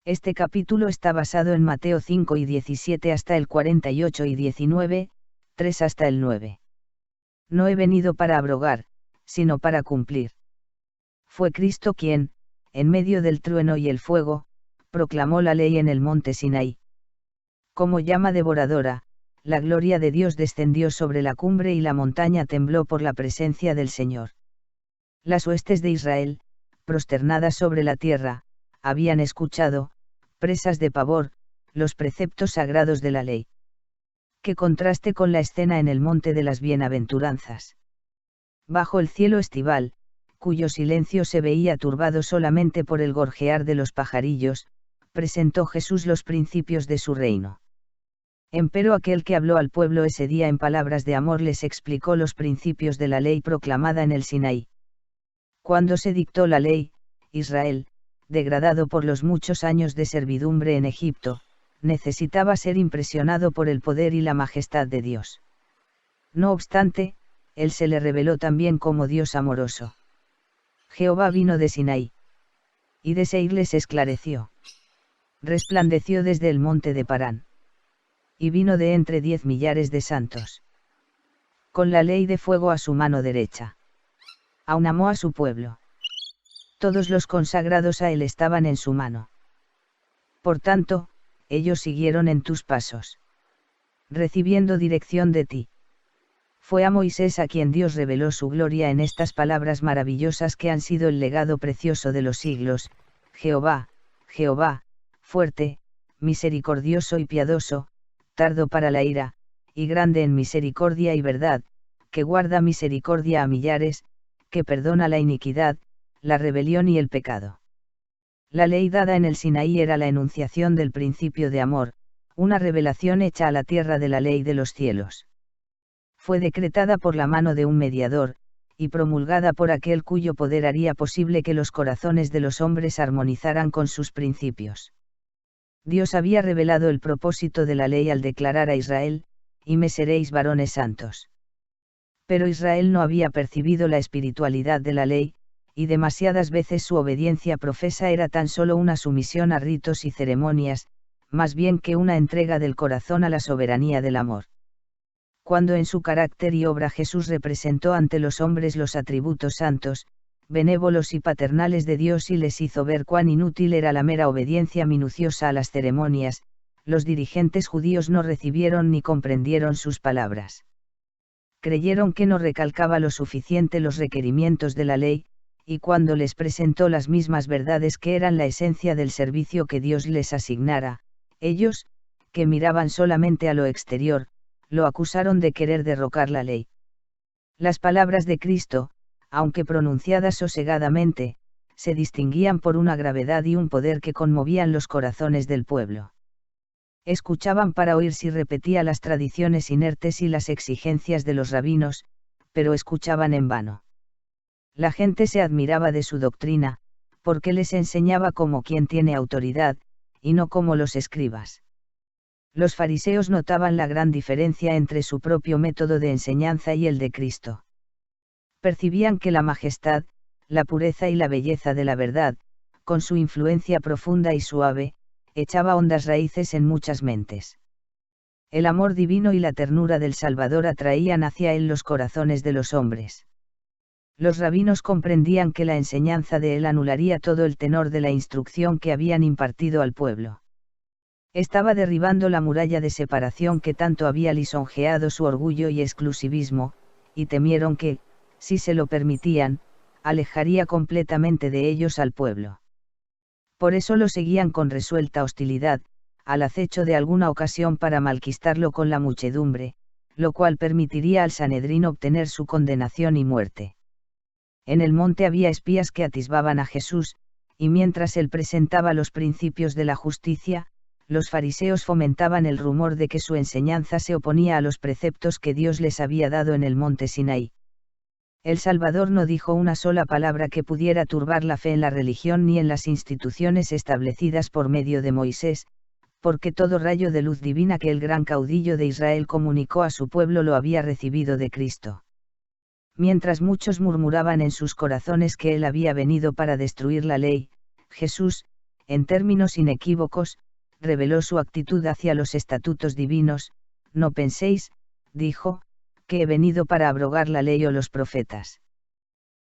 Este capítulo está basado en Mateo 5 y 17 hasta el 48 y 19, 3 hasta el 9. No he venido para abrogar, sino para cumplir. Fue Cristo quien, en medio del trueno y el fuego, proclamó la ley en el monte Sinaí. Como llama devoradora, la gloria de Dios descendió sobre la cumbre y la montaña tembló por la presencia del Señor. Las huestes de Israel, prosternadas sobre la tierra, habían escuchado, presas de pavor, los preceptos sagrados de la ley. Qué contraste con la escena en el monte de las bienaventuranzas. Bajo el cielo estival, cuyo silencio se veía turbado solamente por el gorjear de los pajarillos, presentó Jesús los principios de su reino. Empero aquel que habló al pueblo ese día en palabras de amor les explicó los principios de la ley proclamada en el Sinaí. Cuando se dictó la ley, Israel, degradado por los muchos años de servidumbre en Egipto, necesitaba ser impresionado por el poder y la majestad de Dios. No obstante, él se le reveló también como Dios amoroso. Jehová vino de Sinaí. Y de Seir les esclareció. Resplandeció desde el monte de Parán. Y vino de entre 10 millares de santos. Con la ley de fuego a su mano derecha. Aun amó a su pueblo. Todos los consagrados a él estaban en su mano. Por tanto, ellos siguieron en tus pasos. Recibiendo dirección de ti. Fue a Moisés a quien Dios reveló su gloria en estas palabras maravillosas que han sido el legado precioso de los siglos: Jehová, Jehová, fuerte, misericordioso y piadoso, tardo para la ira, y grande en misericordia y verdad, que guarda misericordia a millares, que perdona la iniquidad, la rebelión y el pecado. La ley dada en el Sinaí era la enunciación del principio de amor, una revelación hecha a la tierra de la ley de los cielos. Fue decretada por la mano de un mediador, y promulgada por aquel cuyo poder haría posible que los corazones de los hombres armonizaran con sus principios. Dios había revelado el propósito de la ley al declarar a Israel: y me seréis varones santos. Pero Israel no había percibido la espiritualidad de la ley, y demasiadas veces su obediencia profesa era tan solo una sumisión a ritos y ceremonias, más bien que una entrega del corazón a la soberanía del amor. Cuando en su carácter y obra Jesús representó ante los hombres los atributos santos, benévolos y paternales de Dios y les hizo ver cuán inútil era la mera obediencia minuciosa a las ceremonias, los dirigentes judíos no recibieron ni comprendieron sus palabras. Creyeron que no recalcaba lo suficiente los requerimientos de la ley, y cuando les presentó las mismas verdades que eran la esencia del servicio que Dios les asignara, ellos, que miraban solamente a lo exterior, lo acusaron de querer derrocar la ley. Las palabras de Cristo, aunque pronunciadas sosegadamente, se distinguían por una gravedad y un poder que conmovían los corazones del pueblo. Escuchaban para oír si repetía las tradiciones inertes y las exigencias de los rabinos, pero escuchaban en vano. La gente se admiraba de su doctrina, porque les enseñaba como quien tiene autoridad, y no como los escribas. Los fariseos notaban la gran diferencia entre su propio método de enseñanza y el de Cristo. Percibían que la majestad, la pureza y la belleza de la verdad, con su influencia profunda y suave, echaba hondas raíces en muchas mentes. El amor divino y la ternura del Salvador atraían hacia él los corazones de los hombres. Los rabinos comprendían que la enseñanza de él anularía todo el tenor de la instrucción que habían impartido al pueblo. Estaba derribando la muralla de separación que tanto había lisonjeado su orgullo y exclusivismo, y temieron que, si se lo permitían, alejaría completamente de ellos al pueblo. Por eso lo seguían con resuelta hostilidad, al acecho de alguna ocasión para malquistarlo con la muchedumbre, lo cual permitiría al Sanedrín obtener su condenación y muerte. En el monte había espías que atisbaban a Jesús, y mientras él presentaba los principios de la justicia, los fariseos fomentaban el rumor de que su enseñanza se oponía a los preceptos que Dios les había dado en el monte Sinaí. El Salvador no dijo una sola palabra que pudiera turbar la fe en la religión ni en las instituciones establecidas por medio de Moisés, porque todo rayo de luz divina que el gran caudillo de Israel comunicó a su pueblo lo había recibido de Cristo. Mientras muchos murmuraban en sus corazones que él había venido para destruir la ley, Jesús, en términos inequívocos, reveló su actitud hacia los estatutos divinos. No penséis, dijo, que he venido para abrogar la ley o los profetas.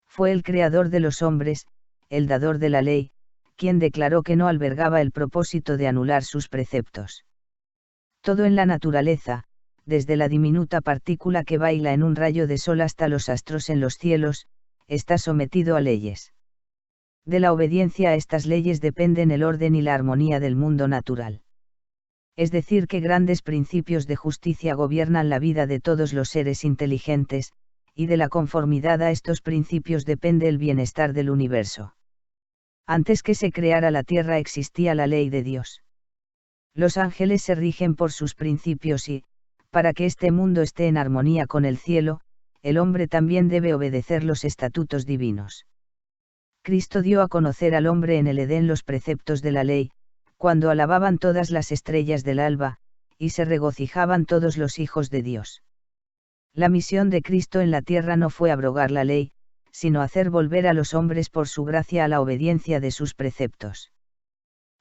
Fue el creador de los hombres, el dador de la ley, quien declaró que no albergaba el propósito de anular sus preceptos. Todo en la naturaleza, desde la diminuta partícula que baila en un rayo de sol hasta los astros en los cielos, está sometido a leyes. De la obediencia a estas leyes dependen el orden y la armonía del mundo natural. Es decir, que grandes principios de justicia gobiernan la vida de todos los seres inteligentes, y de la conformidad a estos principios depende el bienestar del universo. Antes que se creara la tierra existía la ley de Dios. Los ángeles se rigen por sus principios y, para que este mundo esté en armonía con el cielo, el hombre también debe obedecer los estatutos divinos. Cristo dio a conocer al hombre en el Edén los preceptos de la ley, cuando alababan todas las estrellas del alba, y se regocijaban todos los hijos de Dios. La misión de Cristo en la tierra no fue abrogar la ley, sino hacer volver a los hombres por su gracia a la obediencia de sus preceptos.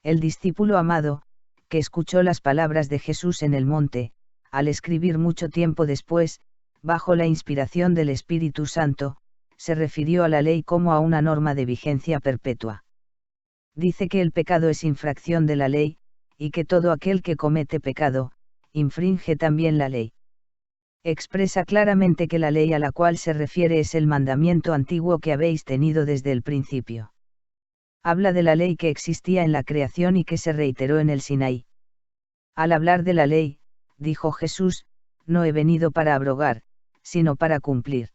El discípulo amado, que escuchó las palabras de Jesús en el monte, al escribir mucho tiempo después, bajo la inspiración del Espíritu Santo, se refirió a la ley como a una norma de vigencia perpetua. Dice que el pecado es infracción de la ley, y que todo aquel que comete pecado, infringe también la ley. Expresa claramente que la ley a la cual se refiere es el mandamiento antiguo que habéis tenido desde el principio. Habla de la ley que existía en la creación y que se reiteró en el Sinaí. Al hablar de la ley, dijo Jesús, no he venido para abrogar, sino para cumplir.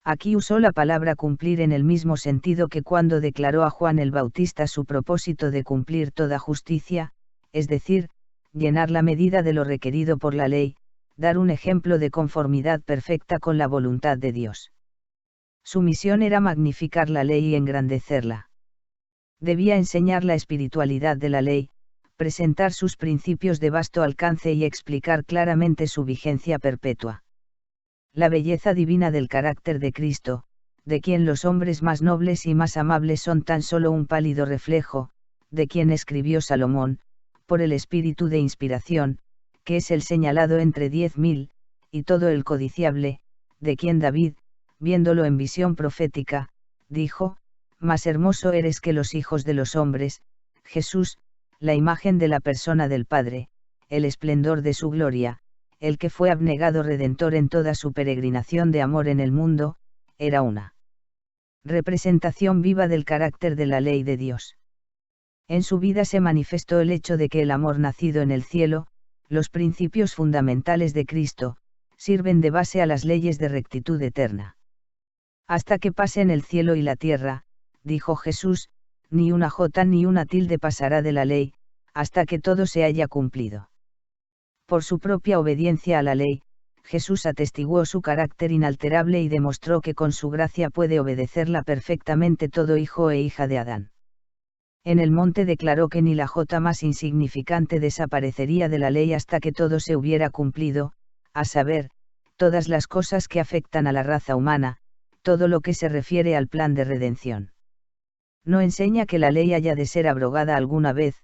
Aquí usó la palabra cumplir en el mismo sentido que cuando declaró a Juan el Bautista su propósito de cumplir toda justicia, es decir, llenar la medida de lo requerido por la ley, dar un ejemplo de conformidad perfecta con la voluntad de Dios. Su misión era magnificar la ley y engrandecerla. Debía enseñar la espiritualidad de la ley, presentar sus principios de vasto alcance y explicar claramente su vigencia perpetua. La belleza divina del carácter de Cristo, de quien los hombres más nobles y más amables son tan solo un pálido reflejo, de quien escribió Salomón, por el espíritu de inspiración, que es el señalado entre 10.000, y todo el codiciable, de quien David, viéndolo en visión profética, dijo, más hermoso eres que los hijos de los hombres, Jesús, la imagen de la persona del Padre, el esplendor de su gloria, el que fue abnegado redentor en toda su peregrinación de amor en el mundo, era una representación viva del carácter de la ley de Dios. En su vida se manifestó el hecho de que el amor nacido en el cielo, los principios fundamentales de Cristo, sirven de base a las leyes de rectitud eterna. Hasta que pasen el cielo y la tierra, dijo Jesús, ni una jota ni una tilde pasará de la ley, hasta que todo se haya cumplido. Por su propia obediencia a la ley, Jesús atestiguó su carácter inalterable y demostró que con su gracia puede obedecerla perfectamente todo hijo e hija de Adán. En el monte declaró que ni la jota más insignificante desaparecería de la ley hasta que todo se hubiera cumplido, a saber, todas las cosas que afectan a la raza humana, todo lo que se refiere al plan de redención. No enseña que la ley haya de ser abrogada alguna vez,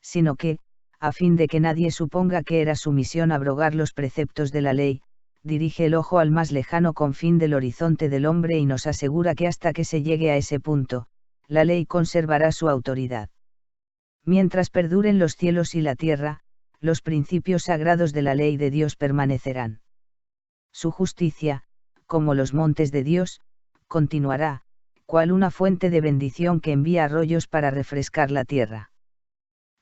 sino que, a fin de que nadie suponga que era su misión abrogar los preceptos de la ley, dirige el ojo al más lejano confín del horizonte del hombre y nos asegura que hasta que se llegue a ese punto, la ley conservará su autoridad. Mientras perduren los cielos y la tierra, los principios sagrados de la ley de Dios permanecerán. Su justicia, como los montes de Dios, continuará, cual una fuente de bendición que envía arroyos para refrescar la tierra.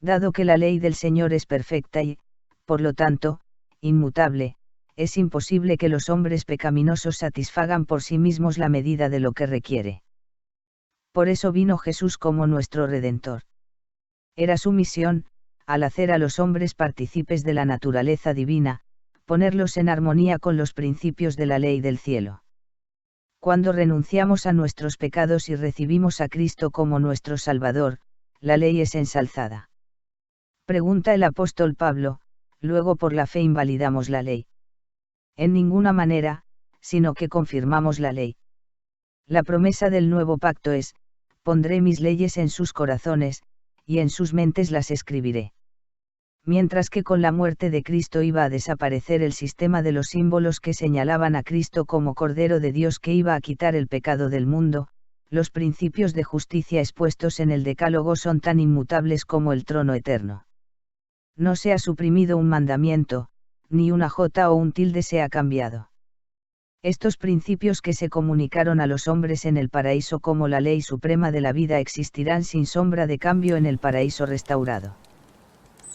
Dado que la ley del Señor es perfecta y, por lo tanto, inmutable, es imposible que los hombres pecaminosos satisfagan por sí mismos la medida de lo que requiere. Por eso vino Jesús como nuestro Redentor. Era su misión, al hacer a los hombres partícipes de la naturaleza divina, ponerlos en armonía con los principios de la ley del cielo. Cuando renunciamos a nuestros pecados y recibimos a Cristo como nuestro Salvador, la ley es ensalzada. Pregunta el apóstol Pablo, luego por la fe invalidamos la ley. En ninguna manera, sino que confirmamos la ley. La promesa del nuevo pacto es, pondré mis leyes en sus corazones, y en sus mentes las escribiré. Mientras que con la muerte de Cristo iba a desaparecer el sistema de los símbolos que señalaban a Cristo como Cordero de Dios que iba a quitar el pecado del mundo, los principios de justicia expuestos en el Decálogo son tan inmutables como el trono eterno. No se ha suprimido un mandamiento, ni una jota o un tilde se ha cambiado. Estos principios que se comunicaron a los hombres en el paraíso como la ley suprema de la vida existirán sin sombra de cambio en el paraíso restaurado.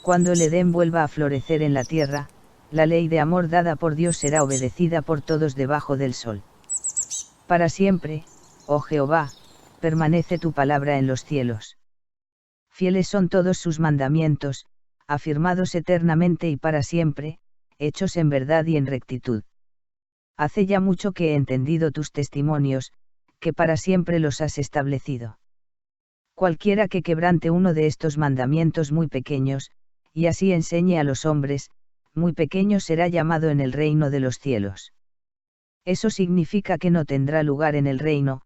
Cuando el Edén vuelva a florecer en la tierra, la ley de amor dada por Dios será obedecida por todos debajo del sol. Para siempre, oh Jehová, permanece tu palabra en los cielos. Fieles son todos sus mandamientos, afirmados eternamente y para siempre, hechos en verdad y en rectitud. Hace ya mucho que he entendido tus testimonios, que para siempre los has establecido. Cualquiera que quebrante uno de estos mandamientos muy pequeños, y así enseñe a los hombres, muy pequeño será llamado en el reino de los cielos. Eso significa que no tendrá lugar en el reino,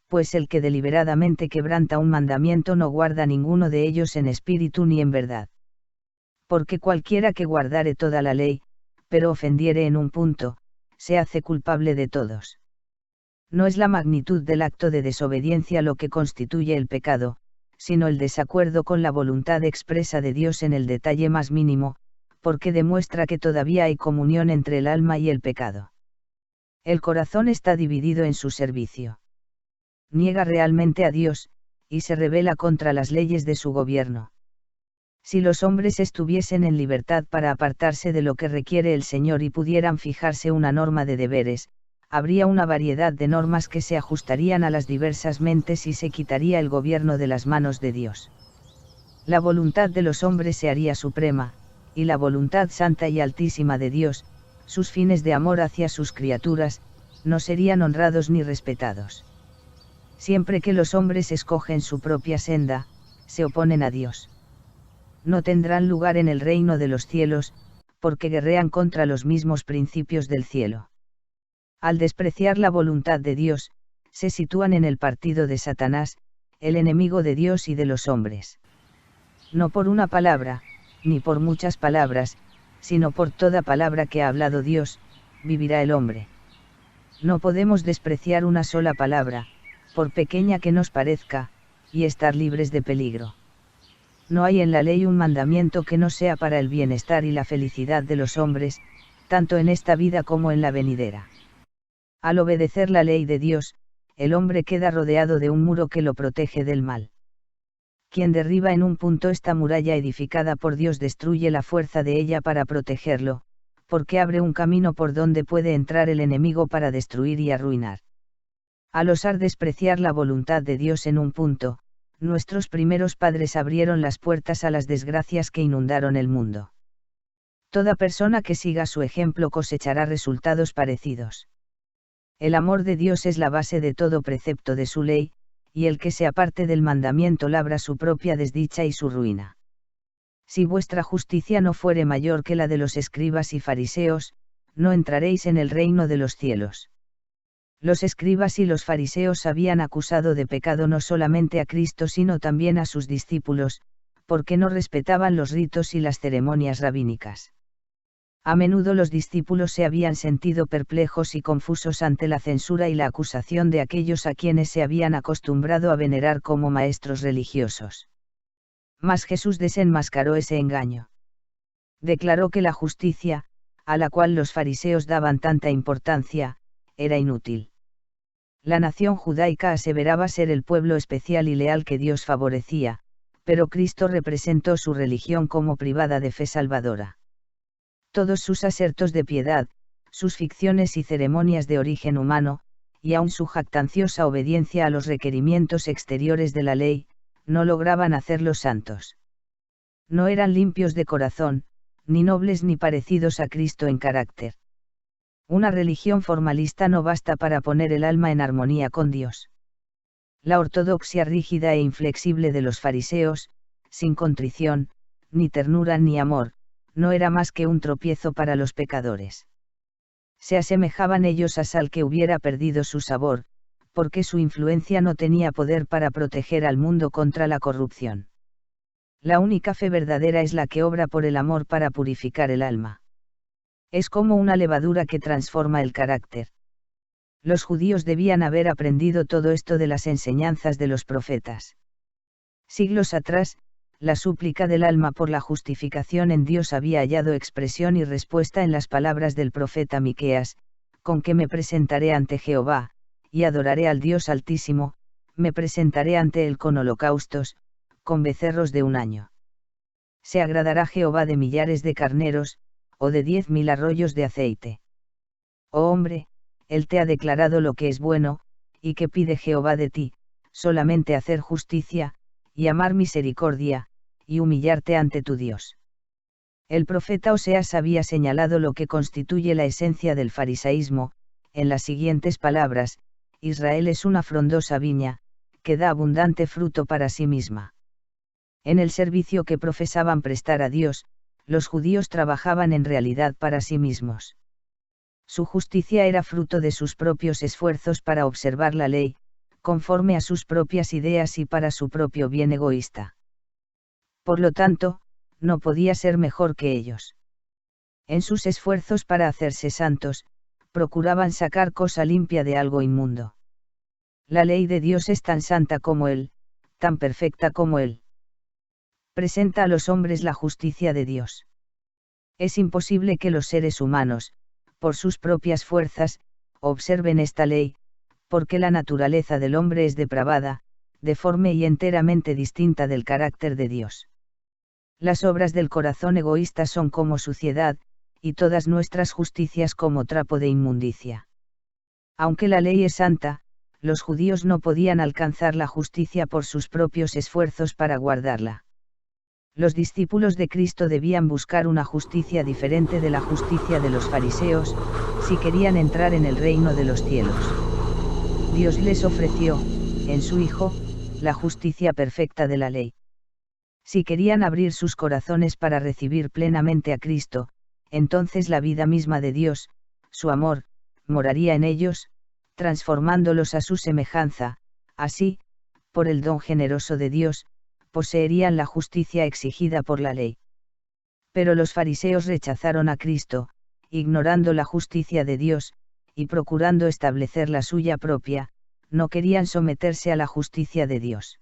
pues el que deliberadamente quebranta un mandamiento no guarda ninguno de ellos en espíritu ni en verdad. Porque cualquiera que guardare toda la ley, pero ofendiere en un punto, se hace culpable de todos. No es la magnitud del acto de desobediencia lo que constituye el pecado, sino el desacuerdo con la voluntad expresa de Dios en el detalle más mínimo, porque demuestra que todavía hay comunión entre el alma y el pecado. El corazón está dividido en su servicio. Niega realmente a Dios, y se rebela contra las leyes de su gobierno. Si los hombres estuviesen en libertad para apartarse de lo que requiere el Señor y pudieran fijarse una norma de deberes, habría una variedad de normas que se ajustarían a las diversas mentes y se quitaría el gobierno de las manos de Dios. La voluntad de los hombres se haría suprema, y la voluntad santa y altísima de Dios, sus fines de amor hacia sus criaturas, no serían honrados ni respetados. Siempre que los hombres escogen su propia senda, se oponen a Dios. No tendrán lugar en el reino de los cielos, porque guerrean contra los mismos principios del cielo. Al despreciar la voluntad de Dios, se sitúan en el partido de Satanás, el enemigo de Dios y de los hombres. No por una palabra, ni por muchas palabras, sino por toda palabra que ha hablado Dios, vivirá el hombre. No podemos despreciar una sola palabra, por pequeña que nos parezca, y estar libres de peligro. No hay en la ley un mandamiento que no sea para el bienestar y la felicidad de los hombres, tanto en esta vida como en la venidera. Al obedecer la ley de Dios, el hombre queda rodeado de un muro que lo protege del mal. Quien derriba en un punto esta muralla edificada por Dios destruye la fuerza de ella para protegerlo, porque abre un camino por donde puede entrar el enemigo para destruir y arruinar. Al osar despreciar la voluntad de Dios en un punto, nuestros primeros padres abrieron las puertas a las desgracias que inundaron el mundo. Toda persona que siga su ejemplo cosechará resultados parecidos. El amor de Dios es la base de todo precepto de su ley, y el que se aparte del mandamiento labra su propia desdicha y su ruina. Si vuestra justicia no fuere mayor que la de los escribas y fariseos, no entraréis en el reino de los cielos. Los escribas y los fariseos habían acusado de pecado no solamente a Cristo sino también a sus discípulos, porque no respetaban los ritos y las ceremonias rabínicas. A menudo los discípulos se habían sentido perplejos y confusos ante la censura y la acusación de aquellos a quienes se habían acostumbrado a venerar como maestros religiosos. Mas Jesús desenmascaró ese engaño. Declaró que la justicia, a la cual los fariseos daban tanta importancia, era inútil. La nación judaica aseveraba ser el pueblo especial y leal que Dios favorecía, pero Cristo representó su religión como privada de fe salvadora. Todos sus asertos de piedad, sus ficciones y ceremonias de origen humano, y aun su jactanciosa obediencia a los requerimientos exteriores de la ley, no lograban hacerlos santos. No eran limpios de corazón, ni nobles ni parecidos a Cristo en carácter. Una religión formalista no basta para poner el alma en armonía con Dios. La ortodoxia rígida e inflexible de los fariseos, sin contrición, ni ternura ni amor, no era más que un tropiezo para los pecadores. Se asemejaban ellos a sal que hubiera perdido su sabor, porque su influencia no tenía poder para proteger al mundo contra la corrupción. La única fe verdadera es la que obra por el amor para purificar el alma. Es como una levadura que transforma el carácter. Los judíos debían haber aprendido todo esto de las enseñanzas de los profetas. Siglos atrás, la súplica del alma por la justificación en Dios había hallado expresión y respuesta en las palabras del profeta Miqueas: con que me presentaré ante Jehová, y adoraré al Dios Altísimo, me presentaré ante él con holocaustos, con becerros de un año. ¿Se agradará Jehová de millares de carneros, o de 10.000 arroyos de aceite? Oh hombre, él te ha declarado lo que es bueno, y que pide Jehová de ti, solamente hacer justicia, y amar misericordia, y humillarte ante tu Dios. El profeta Oseas había señalado lo que constituye la esencia del farisaísmo, en las siguientes palabras: Israel es una frondosa viña, que da abundante fruto para sí misma. En el servicio que profesaban prestar a Dios, los judíos trabajaban en realidad para sí mismos. Su justicia era fruto de sus propios esfuerzos para observar la ley, conforme a sus propias ideas y para su propio bien egoísta. Por lo tanto, no podía ser mejor que ellos. En sus esfuerzos para hacerse santos, procuraban sacar cosa limpia de algo inmundo. La ley de Dios es tan santa como Él, tan perfecta como Él. Presenta a los hombres la justicia de Dios. Es imposible que los seres humanos, por sus propias fuerzas, observen esta ley, porque la naturaleza del hombre es depravada, deforme y enteramente distinta del carácter de Dios. Las obras del corazón egoísta son como suciedad, y todas nuestras justicias como trapo de inmundicia. Aunque la ley es santa, los judíos no podían alcanzar la justicia por sus propios esfuerzos para guardarla. Los discípulos de Cristo debían buscar una justicia diferente de la justicia de los fariseos, si querían entrar en el reino de los cielos. Dios les ofreció, en su Hijo, la justicia perfecta de la ley. Si querían abrir sus corazones para recibir plenamente a Cristo, entonces la vida misma de Dios, su amor, moraría en ellos, transformándolos a su semejanza. Así, por el don generoso de Dios, poseerían la justicia exigida por la ley. Pero los fariseos rechazaron a Cristo, ignorando la justicia de Dios, y procurando establecer la suya propia, no querían someterse a la justicia de Dios.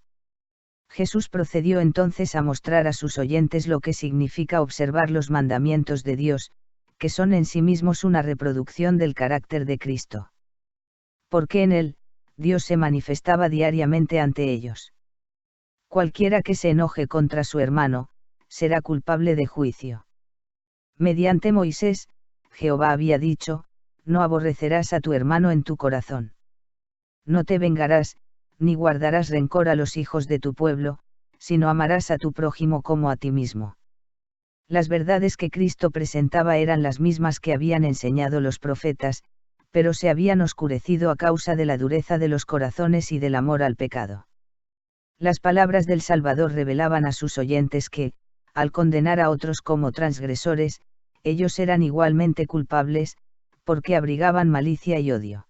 Jesús procedió entonces a mostrar a sus oyentes lo que significa observar los mandamientos de Dios, que son en sí mismos una reproducción del carácter de Cristo. Porque en él, Dios se manifestaba diariamente ante ellos. Cualquiera que se enoje contra su hermano, será culpable de juicio. Mediante Moisés, Jehová había dicho: no aborrecerás a tu hermano en tu corazón. No te vengarás, ni guardarás rencor a los hijos de tu pueblo, sino amarás a tu prójimo como a ti mismo. Las verdades que Cristo presentaba eran las mismas que habían enseñado los profetas, pero se habían oscurecido a causa de la dureza de los corazones y del amor al pecado. Las palabras del Salvador revelaban a sus oyentes que, al condenar a otros como transgresores, ellos eran igualmente culpables, porque abrigaban malicia y odio.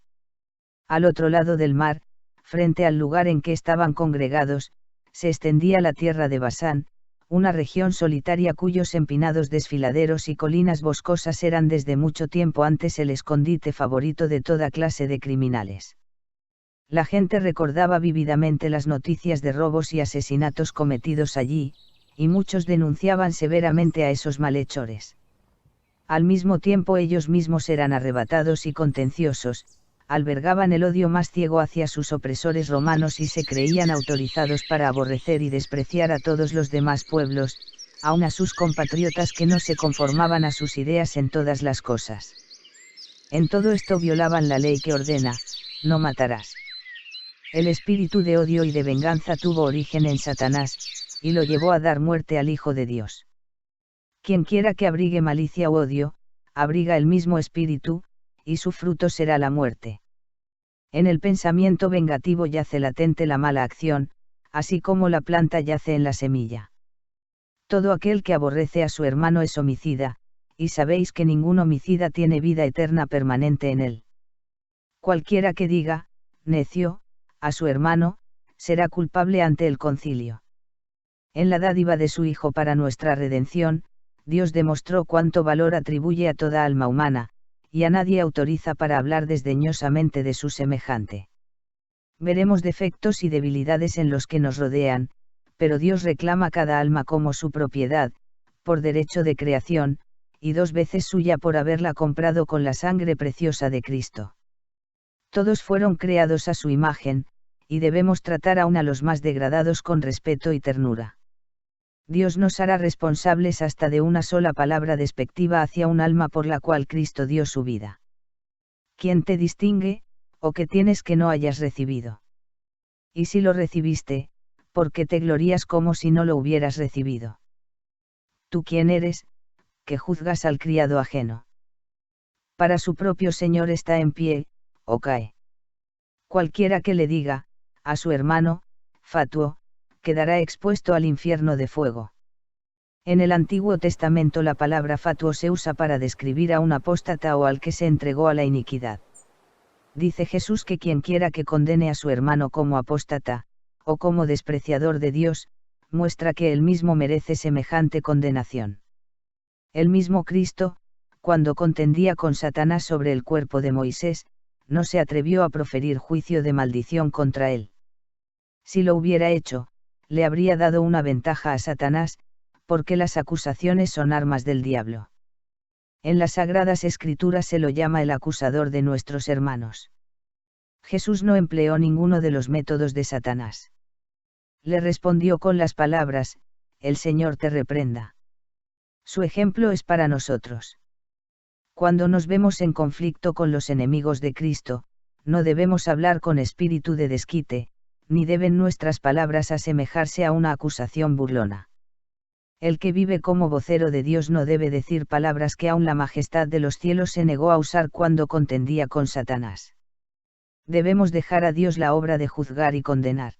Al otro lado del mar, frente al lugar en que estaban congregados, se extendía la tierra de Basán, una región solitaria cuyos empinados desfiladeros y colinas boscosas eran desde mucho tiempo antes el escondite favorito de toda clase de criminales. La gente recordaba vívidamente las noticias de robos y asesinatos cometidos allí, y muchos denunciaban severamente a esos malhechores. Al mismo tiempo ellos mismos eran arrebatados y contenciosos, albergaban el odio más ciego hacia sus opresores romanos y se creían autorizados para aborrecer y despreciar a todos los demás pueblos, aun a sus compatriotas que no se conformaban a sus ideas en todas las cosas. En todo esto violaban la ley que ordena: no matarás. El espíritu de odio y de venganza tuvo origen en Satanás, y lo llevó a dar muerte al Hijo de Dios. Quienquiera que abrigue malicia u odio, abriga el mismo espíritu, y su fruto será la muerte. En el pensamiento vengativo yace latente la mala acción, así como la planta yace en la semilla. Todo aquel que aborrece a su hermano es homicida, y sabéis que ningún homicida tiene vida eterna permanente en él. Cualquiera que diga, necio, a su hermano, será culpable ante el concilio. En la dádiva de su Hijo para nuestra redención, Dios demostró cuánto valor atribuye a toda alma humana, y a nadie autoriza para hablar desdeñosamente de su semejante. Veremos defectos y debilidades en los que nos rodean, pero Dios reclama cada alma como su propiedad, por derecho de creación, y 2 veces suya por haberla comprado con la sangre preciosa de Cristo. Todos fueron creados a su imagen, y debemos tratar aún a los más degradados con respeto y ternura. Dios nos hará responsables hasta de una sola palabra despectiva hacia un alma por la cual Cristo dio su vida. ¿Quién te distingue, o qué tienes que no hayas recibido? Y si lo recibiste, ¿por qué te glorías como si no lo hubieras recibido? ¿Tú quién eres, que juzgas al criado ajeno? Para su propio Señor está en pie, o cae. Cualquiera que le diga, a su hermano, fatuo, quedará expuesto al infierno de fuego. En el Antiguo Testamento la palabra fatuo se usa para describir a un apóstata o al que se entregó a la iniquidad. Dice Jesús que quien quiera que condene a su hermano como apóstata, o como despreciador de Dios, muestra que él mismo merece semejante condenación. El mismo Cristo, cuando contendía con Satanás sobre el cuerpo de Moisés, no se atrevió a proferir juicio de maldición contra él. Si lo hubiera hecho, le habría dado una ventaja a Satanás, porque las acusaciones son armas del diablo. En las Sagradas Escrituras se lo llama el acusador de nuestros hermanos. Jesús no empleó ninguno de los métodos de Satanás. Le respondió con las palabras, el Señor te reprenda. Su ejemplo es para nosotros. Cuando nos vemos en conflicto con los enemigos de Cristo, no debemos hablar con espíritu de desquite, ni deben nuestras palabras asemejarse a una acusación burlona. El que vive como vocero de Dios no debe decir palabras que aun la majestad de los cielos se negó a usar cuando contendía con Satanás. Debemos dejar a Dios la obra de juzgar y condenar.